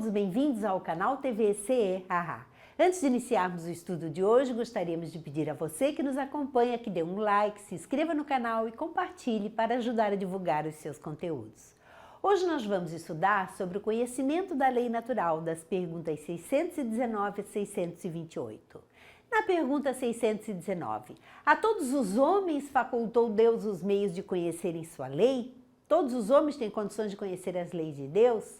todos bem-vindos ao canal TVCE. Antes de iniciarmos o estudo de hoje, gostaríamos de pedir a você que nos acompanha que dê um like, se inscreva no canal e compartilhe para ajudar a divulgar os seus conteúdos. Hoje nós vamos estudar sobre o conhecimento da lei natural das perguntas 619 a 628. Na pergunta 619, a todos os homens facultou Deus os meios de conhecerem sua lei? Todos os homens têm condições de conhecer as leis de Deus?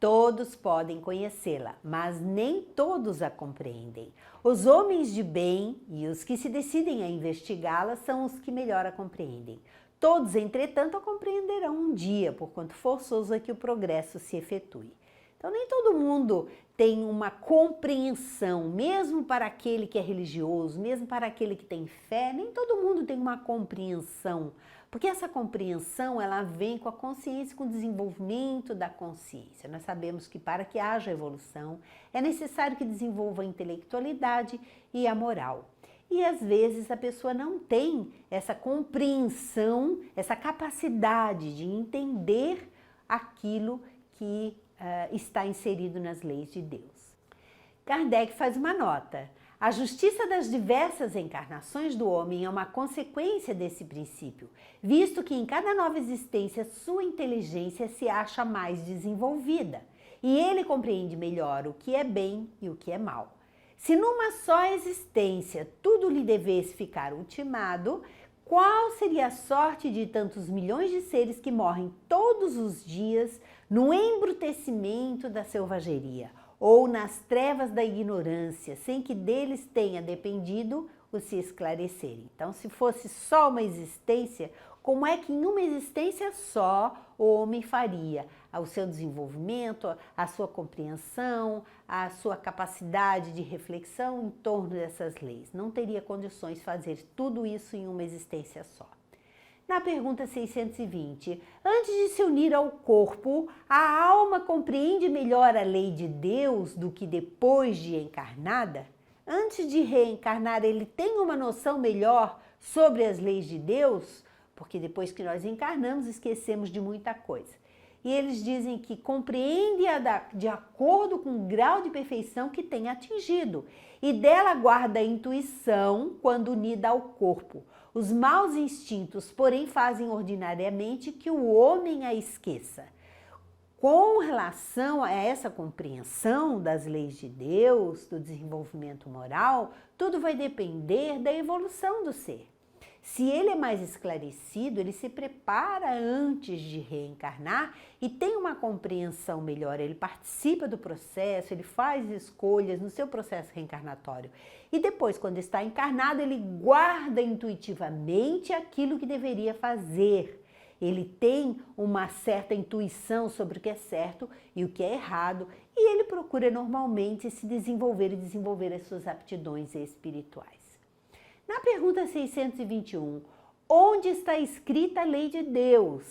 Todos podem conhecê-la, mas nem todos a compreendem. Os homens de bem e os que se decidem a investigá-la são os que melhor a compreendem. Todos, entretanto, a compreenderão um dia, porquanto forçoso é que o progresso se efetue. Então, nem todo mundo tem uma compreensão, mesmo para aquele que é religioso, mesmo para aquele que tem fé, nem todo mundo tem uma compreensão, porque essa compreensão, ela vem com a consciência, com o desenvolvimento da consciência. Nós sabemos que para que haja evolução, é necessário que desenvolva a intelectualidade e a moral. E às vezes a pessoa não tem essa compreensão, essa capacidade de entender aquilo que está inserido nas leis de Deus. Kardec faz uma nota. A justiça das diversas encarnações do homem é uma consequência desse princípio, visto que em cada nova existência sua inteligência se acha mais desenvolvida e ele compreende melhor o que é bem e o que é mal. Se numa só existência tudo lhe devesse ficar ultimado, qual seria a sorte de tantos milhões de seres que morrem todos os dias no embrutecimento da selvageria ou nas trevas da ignorância, sem que deles tenha dependido o se esclarecerem? Então, se fosse só uma existência, como é que em uma existência só o homem faria o seu desenvolvimento, a sua compreensão, a sua capacidade de reflexão em torno dessas leis? Não teria condições de fazer tudo isso em uma existência só. Na pergunta 620, antes de se unir ao corpo, a alma compreende melhor a lei de Deus do que depois de encarnada? Antes de reencarnar, ele tem uma noção melhor sobre as leis de Deus? Porque depois que nós encarnamos, esquecemos de muita coisa. E eles dizem que compreende-a de acordo com o grau de perfeição que tem atingido, e dela guarda a intuição quando unida ao corpo. Os maus instintos, porém, fazem ordinariamente que o homem a esqueça. Com relação a essa compreensão das leis de Deus, do desenvolvimento moral, tudo vai depender da evolução do ser. Se ele é mais esclarecido, ele se prepara antes de reencarnar e tem uma compreensão melhor, ele participa do processo, ele faz escolhas no seu processo reencarnatório. E depois, quando está encarnado, ele guarda intuitivamente aquilo que deveria fazer. Ele tem uma certa intuição sobre o que é certo e o que é errado, e ele procura normalmente se desenvolver e desenvolver as suas aptidões espirituais. Na pergunta 621, onde está escrita a lei de Deus?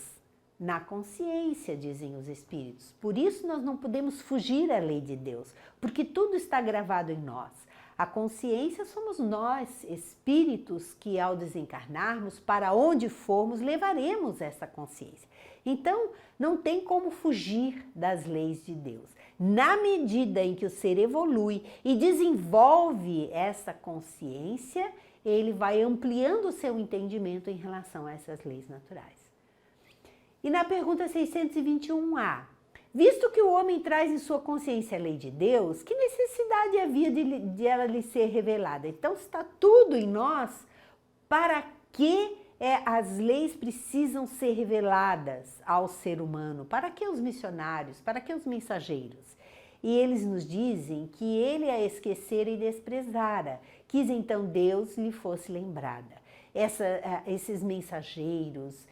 Na consciência, dizem os espíritos. Por isso nós não podemos fugir à lei de Deus, porque tudo está gravado em nós. A consciência somos nós, espíritos, que ao desencarnarmos, para onde formos, levaremos essa consciência. Então, não tem como fugir das leis de Deus. Na medida em que o ser evolui e desenvolve essa consciência, ele vai ampliando o seu entendimento em relação a essas leis naturais. E na pergunta 621A, visto que o homem traz em sua consciência a lei de Deus, que necessidade havia de ela lhe ser revelada? Então, está tudo em nós, para que as leis precisam ser reveladas ao ser humano? Para que os missionários? Para que os mensageiros? E eles nos dizem que ele a esquecera e desprezara, quis então Deus lhe fosse lembrada. Esses mensageiros,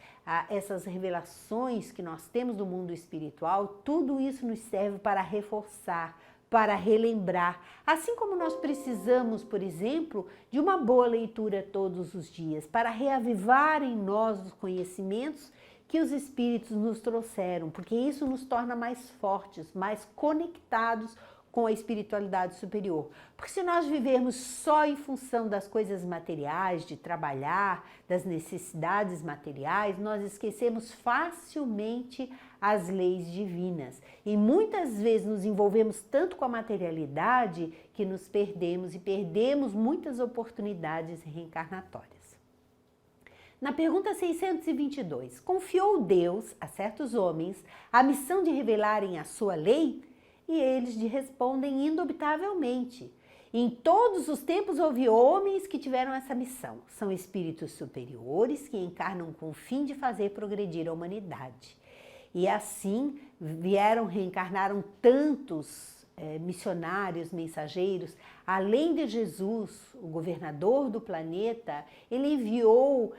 essas revelações que nós temos do mundo espiritual, tudo isso nos serve para reforçar, para relembrar. Assim como nós precisamos, por exemplo, de uma boa leitura todos os dias, para reavivar em nós os conhecimentos que os espíritos nos trouxeram, porque isso nos torna mais fortes, mais conectados com a espiritualidade superior. Porque se nós vivermos só em função das coisas materiais, de trabalhar, das necessidades materiais, nós esquecemos facilmente as leis divinas. E muitas vezes nos envolvemos tanto com a materialidade que nos perdemos e perdemos muitas oportunidades reencarnatórias. Na pergunta 622, confiou Deus a certos homens a missão de revelarem a sua lei? E eles lhe respondem indubitavelmente. Em todos os tempos houve homens que tiveram essa missão. São espíritos superiores que encarnam com o fim de fazer progredir a humanidade. E assim reencarnaram tantos missionários, mensageiros. Além de Jesus, o governador do planeta, ele enviou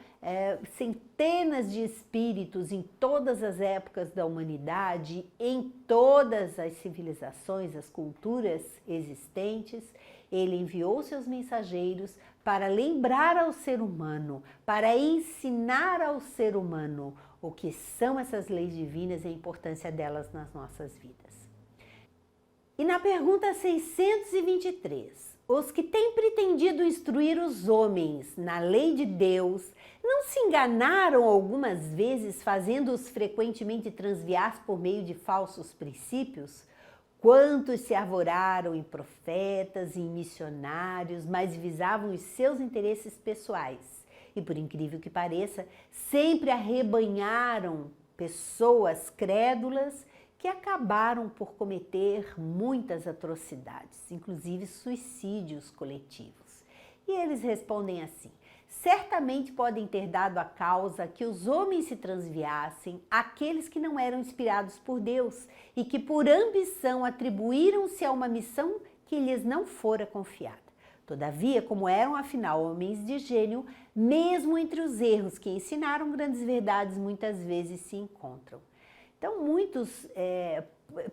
centenas de espíritos em todas as épocas da humanidade, em todas as civilizações, as culturas existentes. Ele enviou seus mensageiros para lembrar ao ser humano, para ensinar ao ser humano o que são essas leis divinas e a importância delas nas nossas vidas. E na pergunta 623, os que têm pretendido instruir os homens na lei de Deus, não se enganaram algumas vezes, fazendo-os frequentemente transviar por meio de falsos princípios? Quantos se arvoraram em profetas e em missionários, mas visavam os seus interesses pessoais? E por incrível que pareça, sempre arrebanharam pessoas crédulas que acabaram por cometer muitas atrocidades, inclusive suicídios coletivos. E eles respondem assim: certamente podem ter dado a causa que os homens se transviassem aqueles que não eram inspirados por Deus e que por ambição atribuíram-se a uma missão que lhes não fora confiada. Todavia, como eram afinal homens de gênio, mesmo entre os erros que ensinaram, grandes verdades muitas vezes se encontram. Então, muitos,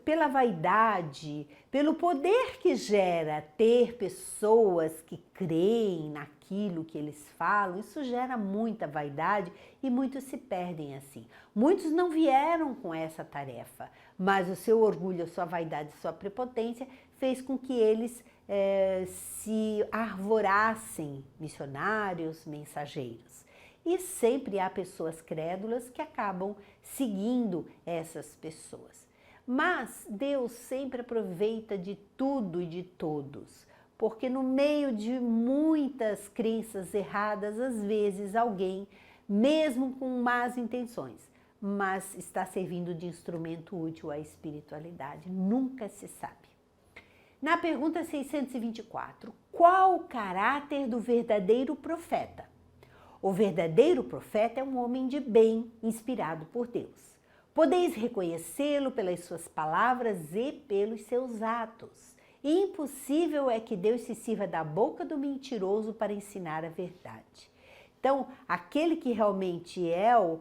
pela vaidade, pelo poder que gera ter pessoas que creem naquilo que eles falam, isso gera muita vaidade e muitos se perdem assim. Muitos não vieram com essa tarefa, mas o seu orgulho, a sua vaidade, a sua prepotência fez com que eles se arvorassem missionários, mensageiros. E sempre há pessoas crédulas que acabam seguindo essas pessoas. Mas Deus sempre aproveita de tudo e de todos, porque no meio de muitas crenças erradas, às vezes alguém, mesmo com más intenções, mas está servindo de instrumento útil à espiritualidade. Nunca se sabe. Na pergunta 624, qual o caráter do verdadeiro profeta? O verdadeiro profeta é um homem de bem, inspirado por Deus. Podeis reconhecê-lo pelas suas palavras e pelos seus atos. Impossível é que Deus se sirva da boca do mentiroso para ensinar a verdade. Então, aquele que realmente é o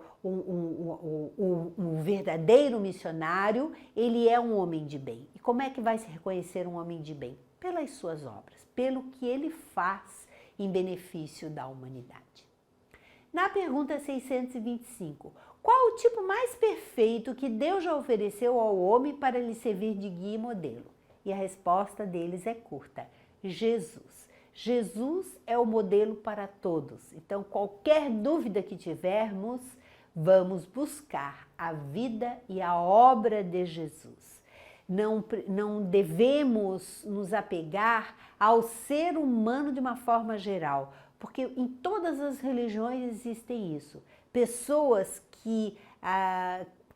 verdadeiro missionário, ele é um homem de bem. E como é que vai se reconhecer um homem de bem? Pelas suas obras, pelo que ele faz em benefício da humanidade. Na pergunta 625, qual o tipo mais perfeito que Deus já ofereceu ao homem para lhe servir de guia e modelo? E a resposta deles é curta: Jesus. Jesus é o modelo para todos. Então, qualquer dúvida que tivermos, vamos buscar a vida e a obra de Jesus. Não devemos nos apegar ao ser humano de uma forma geral, porque em todas as religiões existem isso. Pessoas que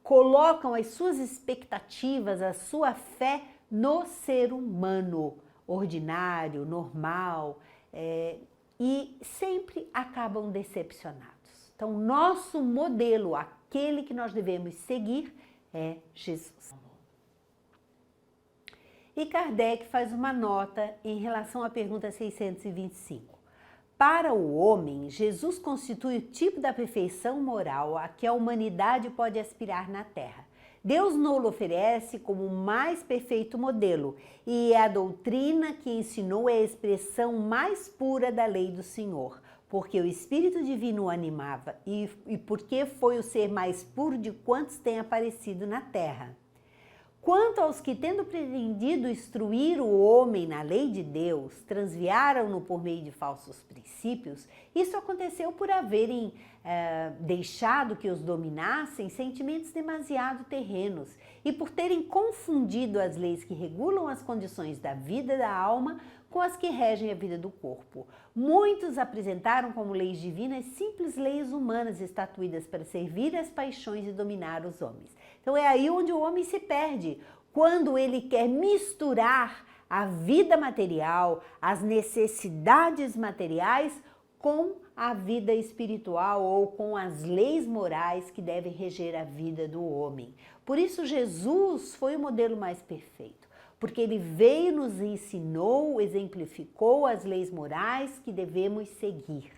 colocam as suas expectativas, a sua fé no ser humano ordinário, normal, e sempre acabam decepcionados. Então, nosso modelo, aquele que nós devemos seguir, é Jesus. E Kardec faz uma nota em relação à pergunta 625. Para o homem, Jesus constitui o tipo da perfeição moral a que a humanidade pode aspirar na Terra. Deus não-lo oferece como o mais perfeito modelo, e a doutrina que ensinou é a expressão mais pura da lei do Senhor, porque o Espírito Divino o animava e porque foi o ser mais puro de quantos tem aparecido na Terra. Quanto aos que, tendo pretendido instruir o homem na lei de Deus, transviaram-no por meio de falsos princípios, isso aconteceu por haverem deixado que os dominassem sentimentos demasiado terrenos e por terem confundido as leis que regulam as condições da vida da alma com as que regem a vida do corpo. Muitos apresentaram como leis divinas simples leis humanas estatuídas para servir às paixões e dominar os homens. Então é aí onde o homem se perde, quando ele quer misturar a vida material, as necessidades materiais com a vida espiritual ou com as leis morais que devem reger a vida do homem. Por isso Jesus foi o modelo mais perfeito, porque ele veio, nos ensinou, exemplificou as leis morais que devemos seguir.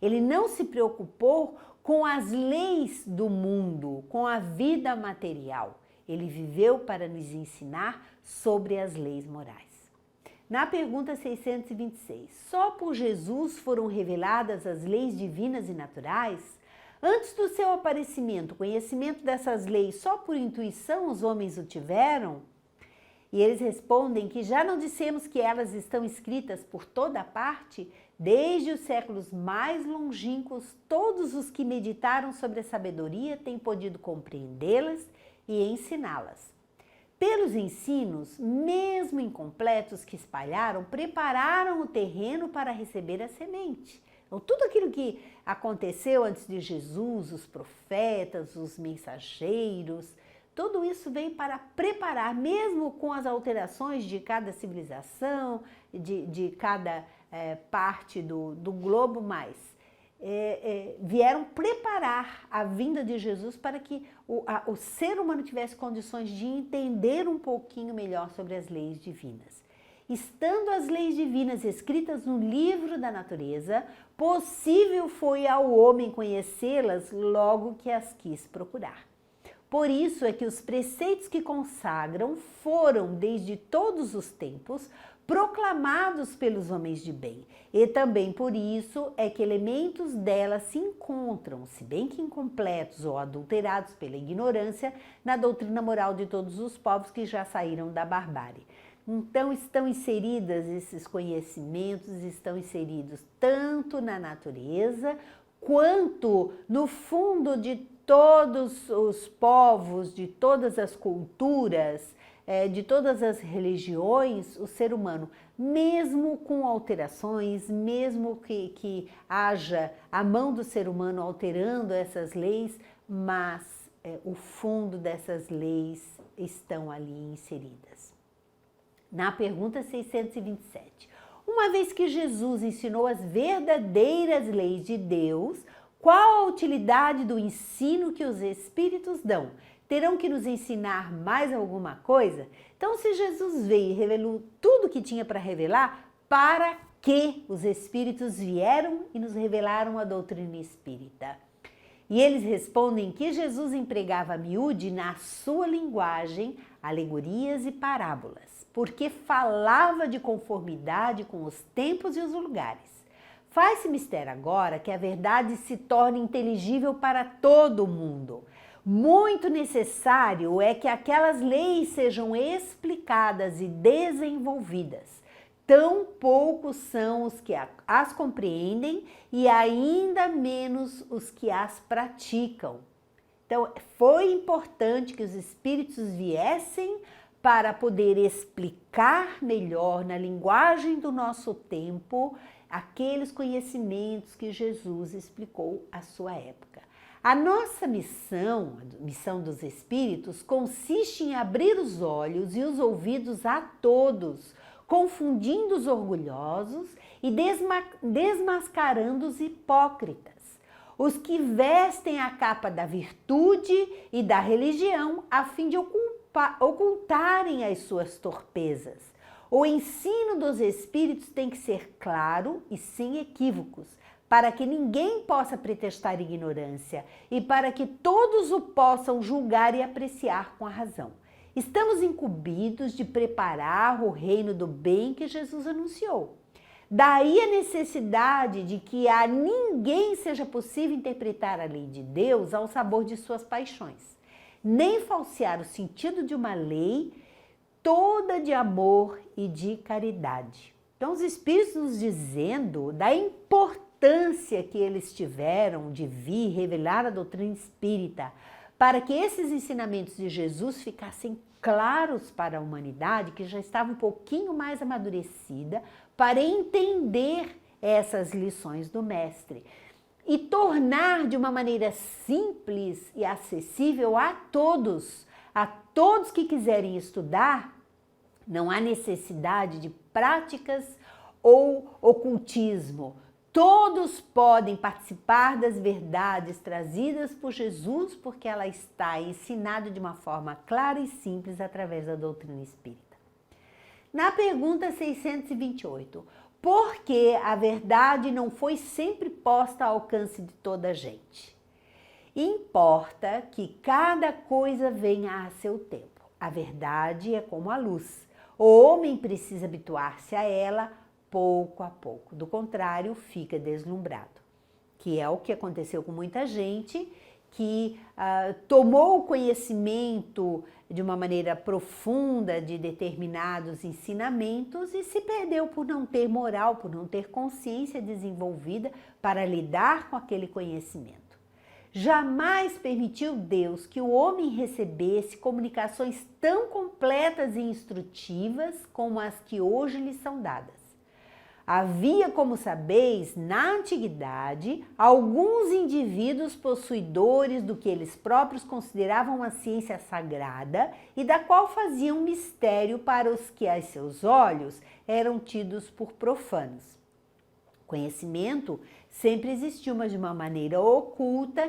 Ele não se preocupou com as leis do mundo, com a vida material. Ele viveu para nos ensinar sobre as leis morais. Na pergunta 626, só por Jesus foram reveladas as leis divinas e naturais? Antes do seu aparecimento, o conhecimento dessas leis só por intuição os homens o tiveram? E eles respondem que já não dissemos que elas estão escritas por toda parte? Desde os séculos mais longínquos, todos os que meditaram sobre a sabedoria têm podido compreendê-las e ensiná-las. Pelos ensinos, mesmo incompletos, que espalharam, prepararam o terreno para receber a semente. Então, tudo aquilo que aconteceu antes de Jesus, os profetas, os mensageiros, tudo isso veio para preparar, mesmo com as alterações de cada civilização, de cada parte do globo vieram preparar a vinda de Jesus para que o ser humano tivesse condições de entender um pouquinho melhor sobre as leis divinas. Estando as leis divinas escritas no livro da natureza, possível foi ao homem conhecê-las logo que as quis procurar. Por isso é que os preceitos que consagram foram, desde todos os tempos, proclamados pelos homens de bem. E também por isso é que elementos delas se encontram, se bem que incompletos ou adulterados pela ignorância, na doutrina moral de todos os povos que já saíram da barbárie. Então estão inseridas esses conhecimentos, estão inseridos tanto na natureza, quanto no fundo de todos os povos, de todas as culturas, de todas as religiões, o ser humano, mesmo com alterações, mesmo que haja a mão do ser humano alterando essas leis, mas o fundo dessas leis estão ali inseridas. Na pergunta 627, uma vez que Jesus ensinou as verdadeiras leis de Deus, qual a utilidade do ensino que os Espíritos dão? Terão que nos ensinar mais alguma coisa? Então, se Jesus veio e revelou tudo que tinha para revelar, para que os Espíritos vieram e nos revelaram a doutrina espírita? E eles respondem que Jesus empregava a miúde na sua linguagem, alegorias e parábolas, porque falava de conformidade com os tempos e os lugares. Faz-se mister agora que a verdade se torne inteligível para todo mundo. Muito necessário é que aquelas leis sejam explicadas e desenvolvidas. Tão poucos são os que as compreendem e ainda menos os que as praticam. Então, foi importante que os espíritos viessem para poder explicar melhor na linguagem do nosso tempo aqueles conhecimentos que Jesus explicou à sua época. A nossa missão, a missão dos espíritos, consiste em abrir os olhos e os ouvidos a todos, confundindo os orgulhosos e desmascarando os hipócritas, os que vestem a capa da virtude e da religião a fim de ocultarem as suas torpezas. O ensino dos espíritos tem que ser claro e sem equívocos, para que ninguém possa pretextar ignorância e para que todos o possam julgar e apreciar com a razão. Estamos incumbidos de preparar o reino do bem que Jesus anunciou. Daí a necessidade de que a ninguém seja possível interpretar a lei de Deus ao sabor de suas paixões. nem falsear o sentido de uma lei, toda de amor e de caridade. Então, os Espíritos nos dizendo da importância que eles tiveram de vir revelar a doutrina espírita, para que esses ensinamentos de Jesus ficassem claros para a humanidade, que já estava um pouquinho mais amadurecida, para entender essas lições do Mestre e tornar de uma maneira simples e acessível a todos que quiserem estudar. Não há necessidade de práticas ou ocultismo. Todos podem participar das verdades trazidas por Jesus, porque ela está ensinada de uma forma clara e simples através da doutrina espírita. Na pergunta 628, por que a verdade não foi sempre posta ao alcance de toda a gente? Importa que cada coisa venha a seu tempo. A verdade é como a luz. O homem precisa habituar-se a ela pouco a pouco. Do contrário, fica deslumbrado. Que é o que aconteceu com muita gente que tomou o conhecimento de uma maneira profunda de determinados ensinamentos e se perdeu por não ter moral, por não ter consciência desenvolvida para lidar com aquele conhecimento. Jamais permitiu Deus que o homem recebesse comunicações tão completas e instrutivas como as que hoje lhe são dadas. Havia, como sabeis, na antiguidade, alguns indivíduos possuidores do que eles próprios consideravam uma ciência sagrada e da qual faziam mistério para os que, a seus olhos, eram tidos por profanos. Conhecimento sempre existiu, mas de uma maneira oculta,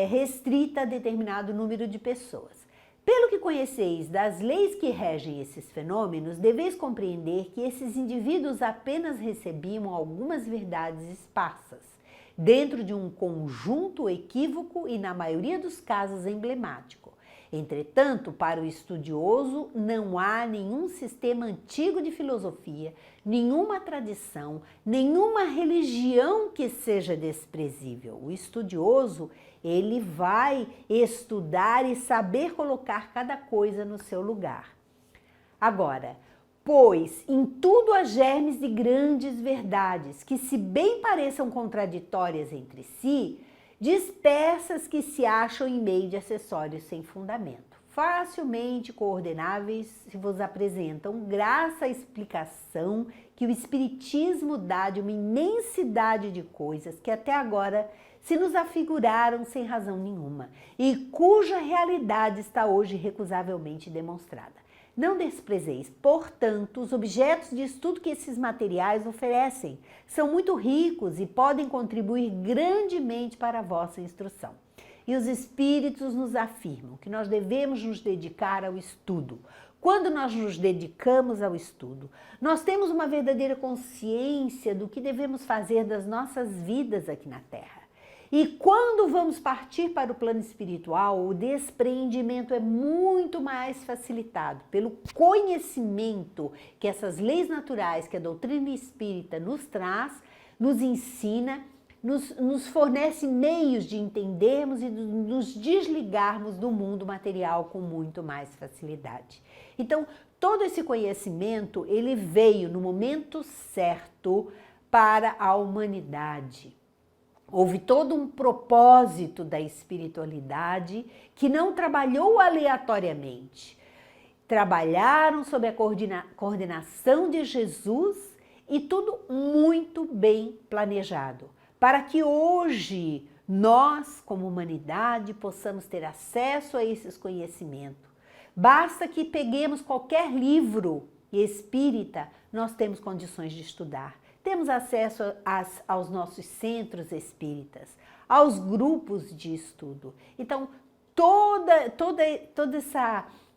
restrita a determinado número de pessoas. Pelo que conheceis das leis que regem esses fenômenos, deveis compreender que esses indivíduos apenas recebiam algumas verdades esparsas, dentro de um conjunto equívoco e, na maioria dos casos, emblemático. Entretanto, para o estudioso, não há nenhum sistema antigo de filosofia, nenhuma tradição, nenhuma religião que seja desprezível. O estudioso, ele vai estudar e saber colocar cada coisa no seu lugar. Agora, pois em tudo há germes de grandes verdades, que se bem pareçam contraditórias entre si, dispersas que se acham em meio de acessórios sem fundamento, facilmente coordenáveis se vos apresentam, graças à explicação que o Espiritismo dá de uma imensidade de coisas que até agora se nos afiguraram sem razão nenhuma e cuja realidade está hoje irrecusavelmente demonstrada. Não desprezeis, portanto, os objetos de estudo que esses materiais oferecem. São muito ricos e podem contribuir grandemente para a vossa instrução. E os Espíritos nos afirmam que nós devemos nos dedicar ao estudo. Quando nós nos dedicamos ao estudo, nós temos uma verdadeira consciência do que devemos fazer das nossas vidas aqui na Terra. E quando vamos partir para o plano espiritual, o despreendimento é muito mais facilitado pelo conhecimento que essas leis naturais que a doutrina espírita nos traz, nos ensina, nos fornece meios de entendermos e de nos desligarmos do mundo material com muito mais facilidade. Então, todo esse conhecimento, ele veio no momento certo para a humanidade. Houve todo um propósito da espiritualidade que não trabalhou aleatoriamente. Trabalharam sob a coordenação de Jesus e tudo muito bem planejado, para que hoje nós, como humanidade, possamos ter acesso a esses conhecimentos. Basta que peguemos qualquer livro espírita, nós temos condições de estudar. Temos acesso aos nossos centros espíritas, aos grupos de estudo. Então, todas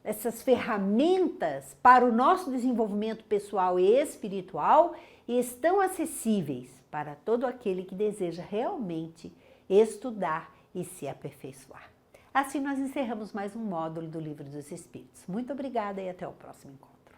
essas ferramentas para o nosso desenvolvimento pessoal e espiritual estão acessíveis para todo aquele que deseja realmente estudar e se aperfeiçoar. Assim, nós encerramos mais um módulo do Livro dos Espíritos. Muito obrigada e até o próximo encontro.